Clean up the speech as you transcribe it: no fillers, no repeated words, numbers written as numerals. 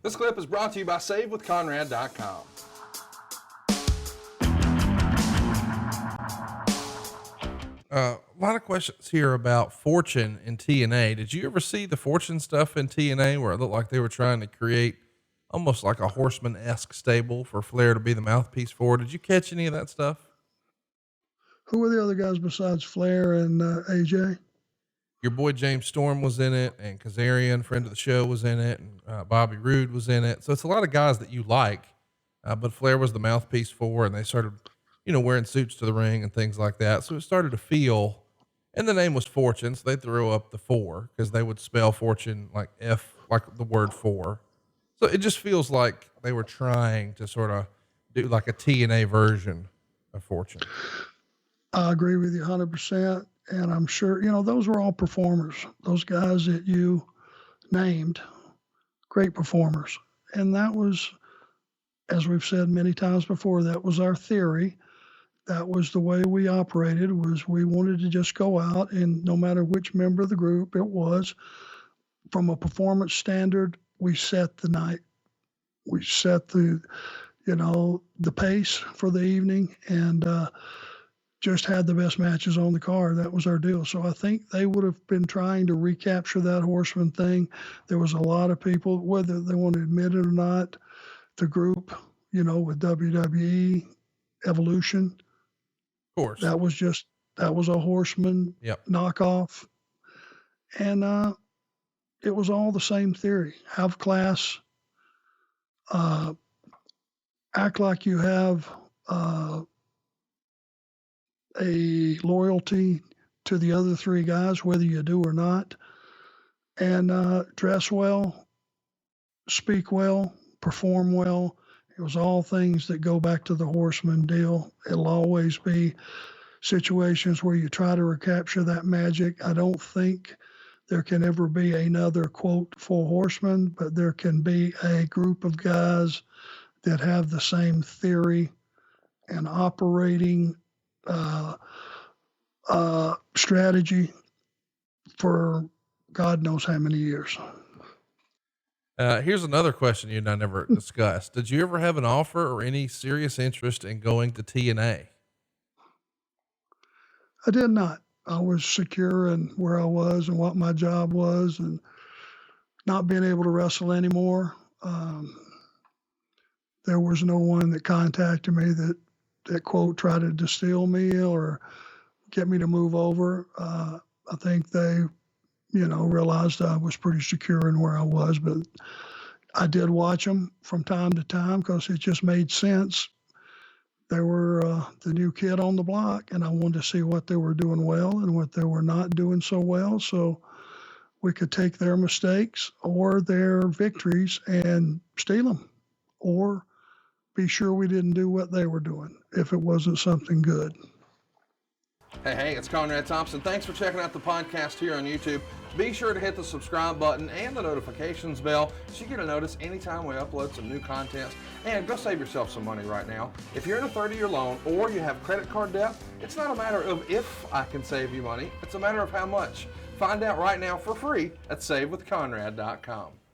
This clip is brought to you by SaveWithConrad.com. A lot of questions here about Fortune in TNA. Did you ever see the Fortune stuff in TNA where it looked like they were trying to create almost like a Horseman-esque stable for Flair to be the mouthpiece for? Did you catch any of that stuff? Who were the other guys besides Flair and AJ? Your boy James Storm was in it, and Kazarian, friend of the show, was in it, and Bobby Roode was in it. So it's a lot of guys that you like, but Flair was the mouthpiece for, and they started, wearing suits to the ring and things like that. So it started to feel, and the name was Fortune, so they threw up the 4 because they would spell fortune like F, like the word 4. So it just feels like they were trying to sort of do like a TNA version of Fortune. I agree with you 100%. And I'm sure, those were all performers. Those guys that you named, great performers. And that was, as we've said many times before, that was our theory. That was the way we operated, was we wanted to just go out, and no matter which member of the group it was, from a performance standard, we set the night. We set the pace for the evening, and just had the best matches on the card. That was our deal. So I think they would have been trying to recapture that Horseman thing. There was a lot of people, whether they want to admit it or not, the group, with WWE Evolution. Of course. That was a Horseman knockoff. And it was all the same theory. Have class, act like you have a loyalty to the other 3 guys, whether you do or not, and dress well, speak well, perform well. It was all things that go back to the Horseman deal. It'll always be situations where you try to recapture that magic. I don't think there can ever be another, quote, Four Horsemen, but there can be a group of guys that have the same theory and operating strategy for God knows how many years. Here's another question you and I never discussed. Did you ever have an offer or any serious interest in going to TNA? I did not. I was secure in where I was and what my job was, and not being able to wrestle anymore. There was no one that contacted me that quote, try to distill me or get me to move over. I think they, realized I was pretty secure in where I was, but I did watch them from time to time because it just made sense. They were the new kid on the block, and I wanted to see what they were doing well and what they were not doing so well, so we could take their mistakes or their victories and steal them, or be sure we didn't do what they were doing if it wasn't something good. Hey, it's Conrad Thompson. Thanks for checking out the podcast here on YouTube. Be sure to hit the subscribe button and the notifications bell so you get a notice anytime we upload some new content. And go save yourself some money right now. If you're in a 30-year loan or you have credit card debt, it's not a matter of if I can save you money. It's a matter of how much. Find out right now for free at SaveWithConrad.com.